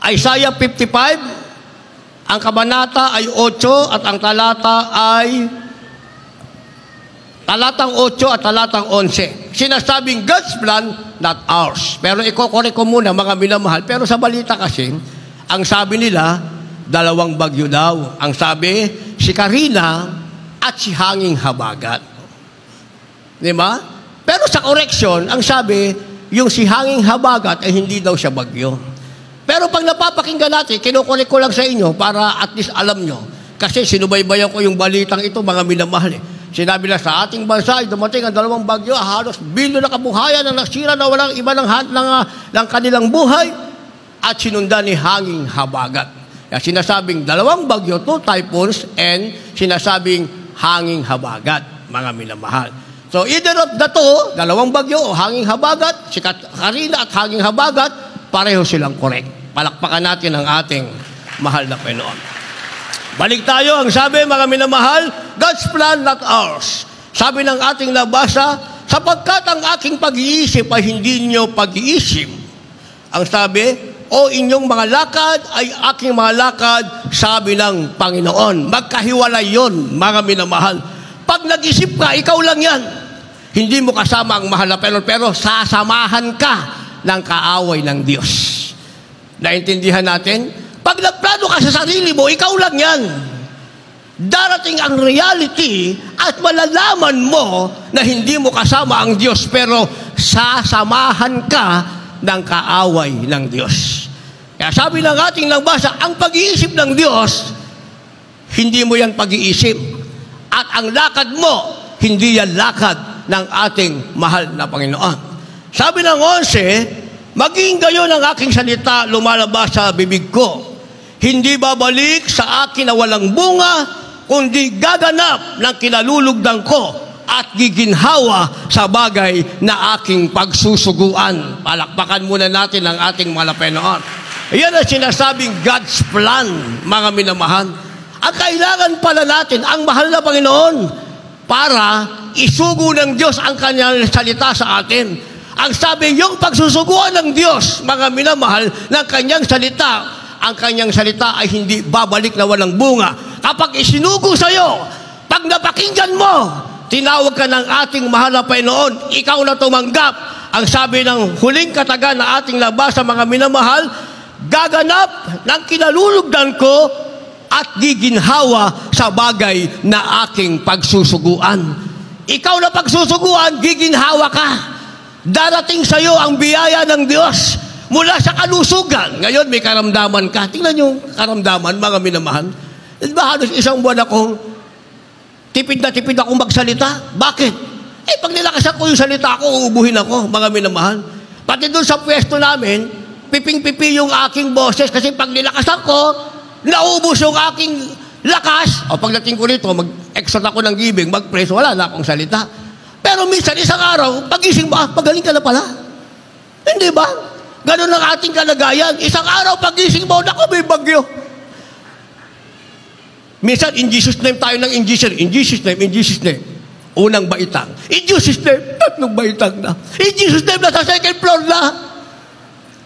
Isaiah 55, ang kabanata ay 8 at ang talata ay talatang 8 at talatang 11. Sinasabing God's plan, not ours. Pero iko-correct ko muna mga minamahal. Pero sa balita kasi, ang sabi nila, 2 bagyo daw. Ang sabi, si Karina at si Hanging Habagat. Di ba? Pero sa correction, ang sabi, yung si Hanging Habagat ay hindi daw siya bagyo. Pero pag napapakinggan natin, kinukulik ko lang sa inyo para at least alam nyo. Kasi sinubaybayan ko yung balitang ito, mga minamahal. Sinabi na sa ating bansa ay dumating ang 2 bagyo, halos bilyon na kabuhayan ang nasira na walang iba ng kanilang buhay at sinundan ni Hanging Habagat. Kaya sinasabing 2 bagyo, 2 typhoons, and sinasabing Hanging Habagat, mga minamahal. So either of the two, 2 bagyo o Hanging Habagat, si Karina at Hanging Habagat, pareho silang correct. Palakpakan natin ang ating mahal na Panginoon. Balik tayo, ang sabi, mga minamahal, God's plan, not ours. Sabi ng ating nabasa, sapagkat ang aking pag-iisip ay hindi niyo pag-iisip. Ang sabi, o inyong mga lakad ay aking mga lakad, sabi ng Panginoon. Magkahiwalay yon, mga minamahal. Pag nag-isip ka, ikaw lang yan. Hindi mo kasama ang mahal na Panginoon, pero sasamahan ka ng kaaway ng Diyos. Naintindihan natin? Pag nagplano ka sa sarili mo, ikaw lang yan. Darating ang reality at malalaman mo na hindi mo kasama ang Diyos, pero sasamahan ka ng kaaway ng Diyos. Kaya sabi ng ating nagbasa, ang pag-iisip ng Diyos, hindi mo yan pag-iisip. At ang lakad mo, hindi yan lakad ng ating mahal na Panginoon. Sabi ng 11, maging gayon ang aking salita lumalabas sa bibig ko. Hindi babalik sa akin na walang bunga, kundi gaganap ng kinalulugdan ko at giginhawa sa bagay na aking pagsusuguan. Palakpakan muna natin ang ating mahal na Panginoon. Iyan ang sinasabing God's plan, mga minamahal. Ang kailangan pala natin, ang mahal na Panginoon, para isugo ng Diyos ang kanyang salita sa atin. Ang sabi, yung pagsusuguan ng Diyos, mga minamahal, ng kanyang salita, ang kanyang salita ay hindi babalik na walang bunga. Kapag isinugo sa iyo, pag napakinggan mo, tinawag ka ng ating mahal na Panginoon, ikaw na tumanggap. Ang sabi ng huling kataga na ating labasa, mga minamahal, gaganap ng kinalulugdan ko at giginhawa sa bagay na aking pagsusuguan. Ikaw na pagsusuguan, giginhawa ka. Darating sa iyo ang biyaya ng Diyos mula sa kalusugan. Ngayon may karamdaman ka. Tingnan yung karamdaman, mga minamahal. Diba halos 1 buwan akong tipid na tipid akong magsalita? Bakit? Pag nilakasan ko yung salita ko, uubuhin ako, mga minamahal. Pati doon sa pwesto namin, piping-pipi yung aking boses kasi pag nilakasan ko, naubos yung aking lakas. O pagdating ko rito, mag-exert ako ng giving, mag-praise, wala na akong salita. Pero minsan, isang araw, pagising mo, magaling ka na pala. Hindi ba? Ganun ang ating kalagayan. Isang araw, pagising mo, naku, may bagyo. Minsan, in Jesus' name tayo ng in Jesus name, in Jesus' name. Unang baitang. In Jesus' name, 3 baitang na. In Jesus' name, nasa 2nd floor na.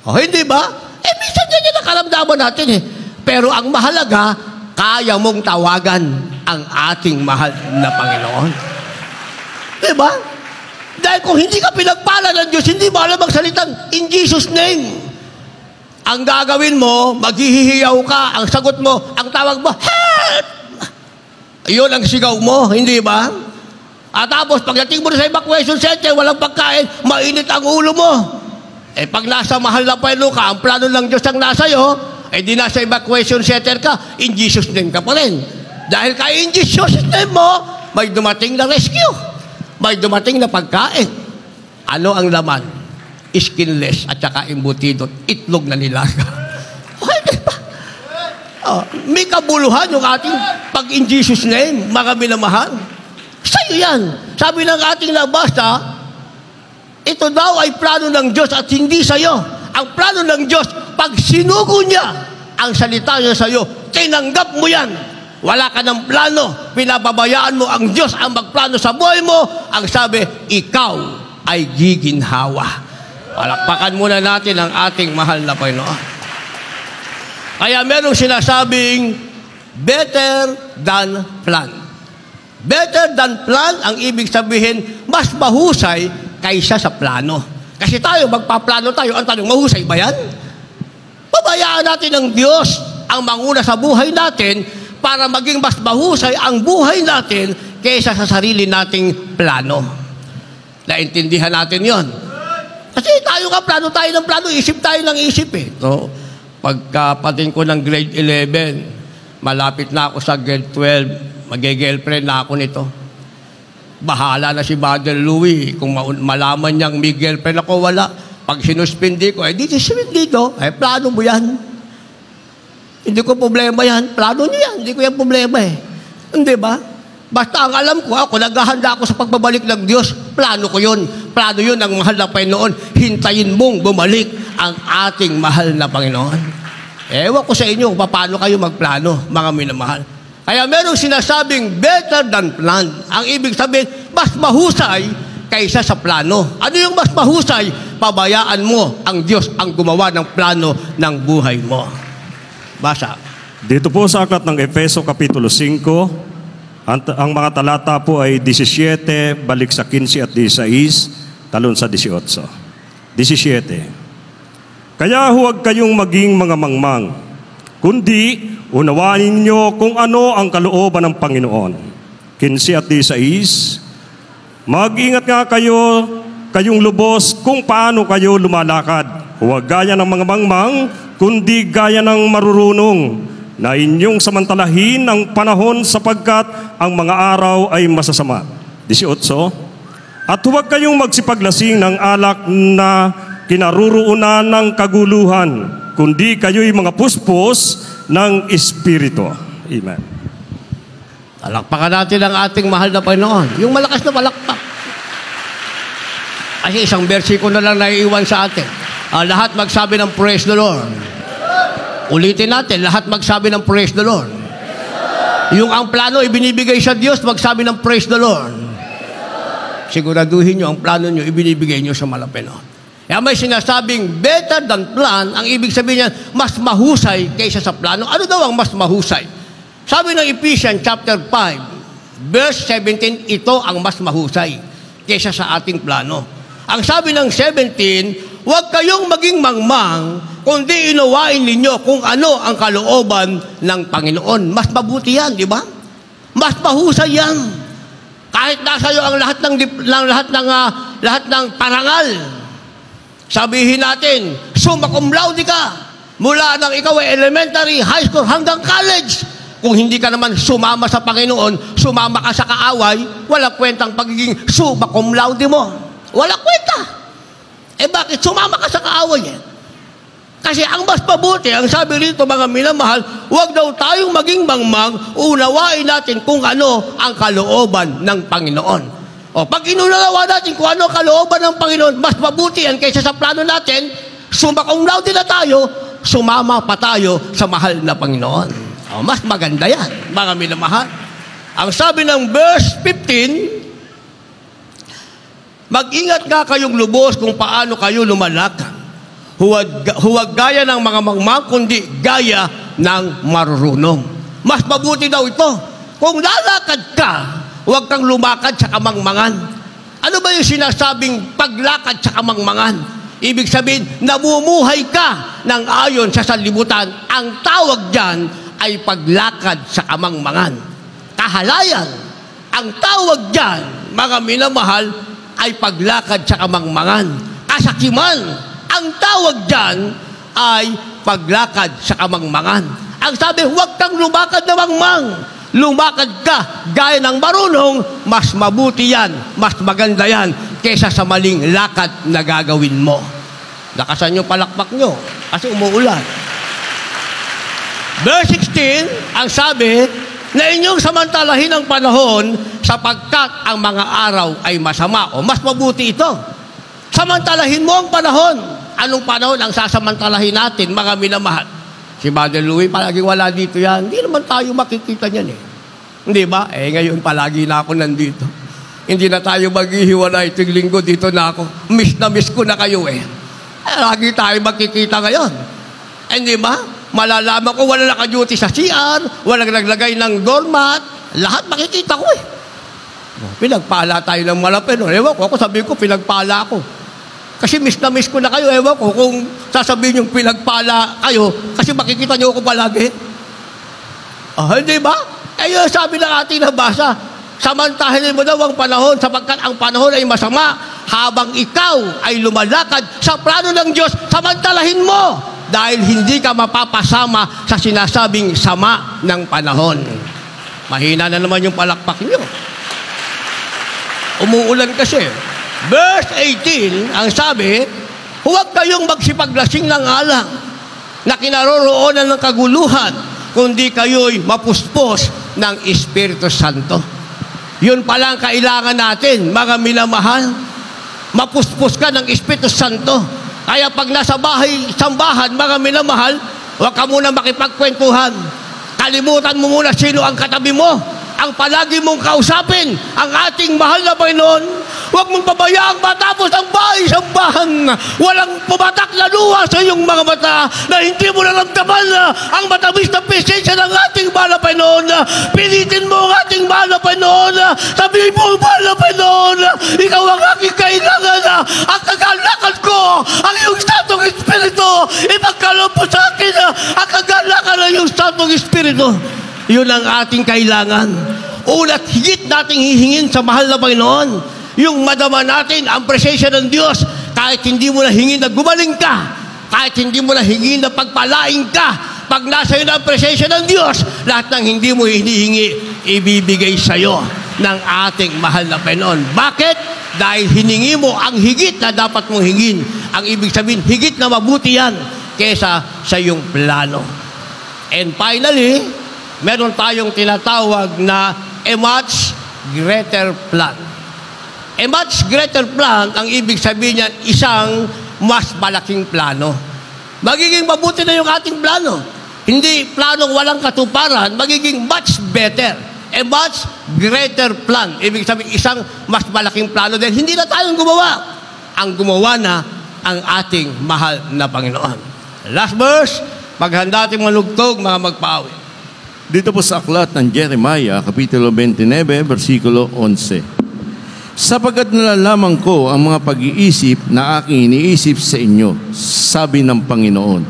O, hindi ba? Minsan yan ang karamdaman natin eh. Pero ang mahalaga, kaya mong tawagan ang ating mahal na Panginoon. Diba? Dahil kung hindi ka pinagpala ng Diyos, hindi mo alam magsalitang in Jesus' name. Ang gagawin mo, maghihiyaw ka, ang sagot mo, ang tawag mo, help! Iyon ang sigaw mo, hindi ba? At tapos, pagdating mo sa evacuation center, walang pagkain, mainit ang ulo mo. Pag nasa mahal na Panginoon ka, ang plano ng Diyos ang nasa iyo, di nasa evacuation center ka, in Jesus' name ka pa rin. Dahil kaya in Jesus' name mo, may dumating na rescue. May dumating na pagkain. Ano ang laman? Skinless at saka embutido, itlog na nilaga. Okay, diba? May kabuluhan yung ating pag in Jesus' name, mga minamahal. Sa'yo yan. Sabi ng ating nabasa, ito daw ay plano ng Diyos at hindi sa'yo. Ang plano ng Diyos, pag sinugo niya ang salita niya sa'yo, tinanggap mo yan. Wala ka ng plano, pinababayaan mo ang Diyos ang magplano sa buhay mo. Ang sabi, ikaw ay giginhawa. Palakpakan muna natin ang ating mahal na Panginoon. Kaya merong sinasabing better than plan. Better than plan, ang ibig sabihin, mas mahusay kaysa sa plano. Kasi tayo, magpaplano tayo, ang tanong, mahusay ba yan? Pabayaan natin ng Diyos ang manguna sa buhay natin para maging mas mahusay ang buhay natin kaysa sa sarili nating plano. Naintindihan natin yon. Kasi tayo nga, plano tayo ng plano, isip tayo ng isip eh. So, pagkapating ko ng grade 11, malapit na ako sa grade 12, mag-girlfriend na ako nito. Bahala na si Brother Louie. Kung malaman niyang may girlfriend ako, wala. Pag sinuspindi ko, dito, plano mo yan. Hindi ko problema yan. Plano niya yan. Hindi ko yan problema eh. Hindi ba? Basta ang alam ko, ako, naghahanda ako sa pagbabalik ng Diyos. Plano ko yun. Plano yun ang mahal na Panginoon. Hintayin mong bumalik ang ating mahal na Panginoon. Ewan ko sa inyo kung paano kayo magplano, mga minamahal. Kaya merong sinasabing better than plan. Ang ibig sabihin, mas mahusay kaysa sa plano. Ano yung mas mahusay? Pabayaan mo ang Diyos ang gumawa ng plano ng buhay mo. Basa. Dito po sa aklat ng Efeso Kapitulo 5, ang mga talata po ay 17, balik sa 15 at 16, talon sa 18. 17. Kaya huwag kayong maging mga mangmang, kundi unawain ninyo kung ano ang kalooban ng Panginoon. 15 at 16. Mag-ingat nga kayong lubos kung paano kayo lumalakad. Huwag gaya ng mga mangmang, kundi gaya ng marurunong, na inyong samantalahin ang panahon sapagkat ang mga araw ay masasama. 18. At huwag kayong magsipaglasing ng alak na kinaruruunan ng kaguluhan, kundi kayo'y mga puspos ng Espiritu. Amen. Palakpakan natin ang ating mahal na Panginoon. Yung malakas na palakpak. Kasi isang versikulo na lang naiiwan sa atin. Lahat magsabi ng praise the Lord. Ulitin natin, lahat magsabi ng praise the Lord. Yung ang plano ibinibigay sa Diyos, magsabi ng praise the Lord. Siguraduhin nyo, ang plano nyo, ibinibigay nyo sa Panginoon. Kaya may sinasabing better than plan, ang ibig sabihin niya, mas mahusay kaysa sa plano. Ano daw ang mas mahusay? Sabi ng Ephesians chapter 5, verse 17, ito ang mas mahusay kaysa sa ating plano. Ang sabi ng 17, huwag kayong maging mangmang, kundi inuwain ninyo kung ano ang kalooban ng Panginoon. Mas mabuti yan, di ba? Mas mahusay yan. Kahit nasa iyo ang lahat ng parangal, sabihin natin, summa cum laude ka, mula nang ikaw ay elementary, high school, hanggang college. Kung hindi ka naman sumama sa Panginoon, sumama ka sa kaaway, walang kwentang pagiging summa cum laude mo. Walang kwenta. Bakit sumama ka sa kaaway eh? Kasi ang mas mabuti, ang sabi rito mga minamahal, huwag daw tayong maging mangmang, unawain natin kung ano ang kalooban ng Panginoon. Pag inunawa natin kung ano ang kalooban ng Panginoon, mas mabuti yan kaysa sa plano natin, summa cum laude na tayo, sumama pa tayo sa mahal na Panginoon. Mas maganda yan, mga minamahal. Ang sabi ng verse 15, mag-ingat nga kayong lubos kung paano kayo lumalakad. Huwag gaya ng mga mangmang, kundi gaya ng marurunong. Mas mabuti daw ito. Kung lalakad ka, huwag kang lumakad sa kamangmangan. Ano ba yung sinasabing paglakad sa kamangmangan? Ibig sabihin, namumuhay ka ng ayon sa sanlibutan. Ang tawag dyan ay paglakad sa kamangmangan. Kahalayan. Ang tawag dyan, mga minamahal, ay paglakad sa kamangmangan. Kasakiman. Ang tawag dyan ay paglakad sa kamangmangan. Ang sabi, huwag kang lumakad na mangmang. Lumakad ka gaya ng marunong, mas mabuti yan, mas maganda yan, kesa sa maling lakad na gagawin mo. Lakasan nyo palakpak nyo, kasi umuulan. Verse 16, ang sabi, na inyong samantalahin ang panahon sapagkat ang mga araw ay masama. Mas mabuti ito. Samantalahin mo ang panahon. Anong panahon ang sasamantalahin natin, mga minamahal? Si Brother Louie, palagi wala dito yan. Hindi naman tayo makikita niyan eh. Hindi ba? Ngayon palagi na ako nandito. Hindi na tayo maghihiwalay. Tuwing linggo dito na ako. Miss na miss ko na kayo eh. Lagi tayo magkikita ngayon. Hindi ba? malalaman ko wala naka-duty sa CR, walang naglagay ng doormat, lahat makikita ko eh. Pinagpala tayo ng malapit. Ewan ko, ako sabihin ko, pinagpala ako. Kasi miss na miss ko na kayo. Ewan ko kung sasabihin yung pinagpala kayo, kasi makikita niyo ako palagi. Hindi ba? Ayun, sabi ng ating nabasa, samantahin mo daw ang panahon sapagkat ang panahon ay masama habang ikaw ay lumalakad sa plano ng Diyos, samantalahin mo dahil hindi ka mapapasama sa sinasabing sama ng panahon. Mahina na naman yung palakpak niyo. Umuulan kasi. Verse 18, ang sabi, huwag kayong magsipaglasing ng alak na kinaroroonan ng kaguluhan, kundi kayo'y mapuspos ng Espiritu Santo. Yun pala ang kailangan natin, mga minamahal. Mapuspos ka ng Espiritu Santo. Kaya pag nasa sambahan, mga minamahal, huwag ka muna makipagkwentuhan. Kalimutan mo muna sino ang katabi mo. Ang palagi mong kausapin, ang ating mahal na Panginoon. Huwag mong pabayaang matapos ang bahay-sambahan. Walang pumatak na luha sa iyong mga mata na hindi mo naramdaman ang matamis na presensya ng ating mahal na Panginoon. Pilitin mo ang ating mahal na Panginoon. Sabihin mo, mahal na Panginoon, ikaw ang aking kailangan. Ang kagalakan ko, ang iyong Santong Espiritu. Ipagkaloob mo sa akin ang kagalakan ng iyong Santong Espiritu. Yun ang ating kailangan. Ulat higit nating hihingin sa mahal na Panginoon. Yung madama natin ang presensya ng Diyos. Kahit hindi mo na hingin na gumaling ka, kahit hindi mo na hingin na pagpalaing ka, pag nasa iyo na ang presensya ng Diyos, lahat ng hindi mo hinihingi, ibibigay sa iyo ng ating mahal na Panginoon. Bakit? Dahil hiningi mo ang higit na dapat mong hingin. Ang ibig sabihin, higit na mabuti yan kesa sa iyong plano. And finally, meron tayong tinatawag na a much greater plan. A much greater plan, ang ibig sabihin niyan, isang mas malaking plano. Magiging mabuti na yung ating plano. Hindi planong walang katuparan, magiging much better. A much greater plan. Ibig sabihin, isang mas malaking plano dahil hindi na tayong gumawa. Ang gumawa na ang ating mahal na Panginoon. Last verse, maghanda ating malugtog, mga magpaawit. Dito po sa aklat ng Jeremiah, Kapitulo 29, versikulo 11. Sapagkat nalalaman ko ang mga pag-iisip na aking iniisip sa inyo, sabi ng Panginoon.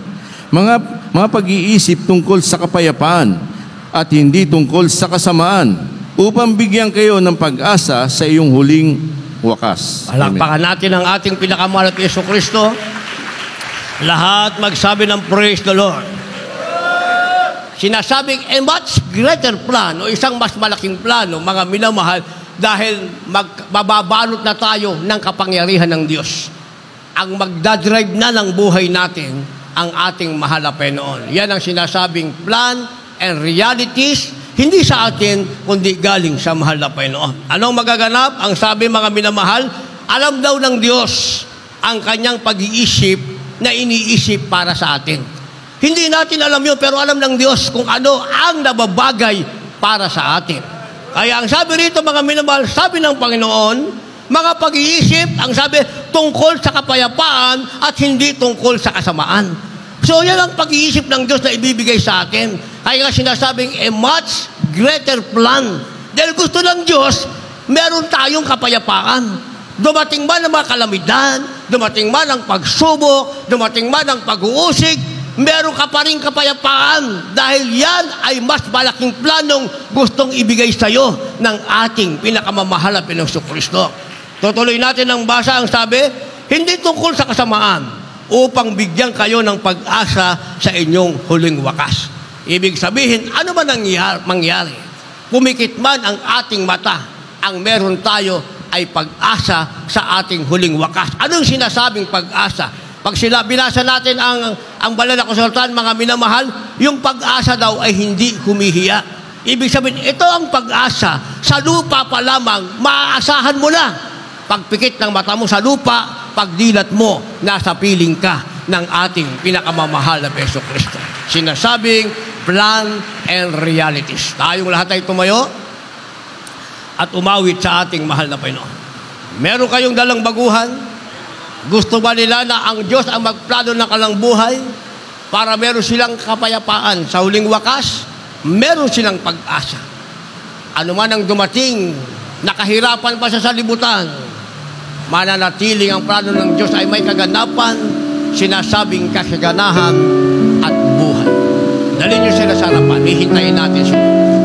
Mga pag-iisip tungkol sa kapayapaan at hindi tungkol sa kasamaan, upang bigyan kayo ng pag-asa sa iyong huling wakas. Palakpakan natin ang ating pinakamahal na Jesucristo. Lahat magsabi ng praise the Lord. Sinasabing a much greater plan o isang mas malaking plano, mga minamahal, dahil mababalot na tayo ng kapangyarihan ng Diyos. Ang magdadrive na ng buhay natin, ang ating mahal na Panginoon. Yan ang sinasabing plan and realities, hindi sa atin, kundi galing sa mahal na Panginoon. Anong magaganap? Ang sabi, mga minamahal, alam daw ng Diyos ang kanyang pag-iisip na iniisip para sa atin. Hindi natin alam yun, pero alam ng Diyos kung ano ang nababagay para sa atin. Kaya ang sabi rito, mga minamahal, sabi ng Panginoon, mga pag-iisip, ang sabi, tungkol sa kapayapaan at hindi tungkol sa kasamaan. So yan ang pag-iisip ng Diyos na ibibigay sa atin. Kaya nga sinasabing a much greater plan. Dahil gusto ng Diyos, meron tayong kapayapaan. Dumating man ang mga kalamidad, dumating man ang pagsubok, dumating man ang pag-uusig, meron ka pa rin kapayapaan dahil yan ay mas malaking planong gustong ibigay sa iyo ng ating pinakamamahal na Jesucristo. Tutuloy natin ang basa, ang sabi, hindi tungkol sa kasamaan upang bigyan kayo ng pag-asa sa inyong huling wakas. Ibig sabihin, ano man ang mangyari, pumikit man ang ating mata, ang meron tayo ay pag-asa sa ating huling wakas. Anong sinasabing pag-asa? Pag binasa natin ang banal na kasulatan, mga minamahal, yung pag-asa daw ay hindi humihiya. Ibig sabihin, ito ang pag-asa. Sa lupa pa lamang, maaasahan mo na. Pagpikit ng mata mo sa lupa, pagdilat mo, nasa piling ka ng ating pinakamamahal na Jesucristo. Sinasabing plan and realities. Tayong lahat ay tumayo at umawit sa ating mahal na Panginoon. Meron kayong dalang baguhan? Gusto ba nila na ang Diyos ang magplano ng kanilang buhay? para meron silang kapayapaan. Sa huling wakas, meron silang pag-asa. Ano man ang dumating, nakahirapan pa sa salibutan, mananatiling ang plano ng Diyos ay may kaganapan, sinasabing kasaganahan at buhay. Dalhin niyo sila sa harapan. Hihintayin natin sila.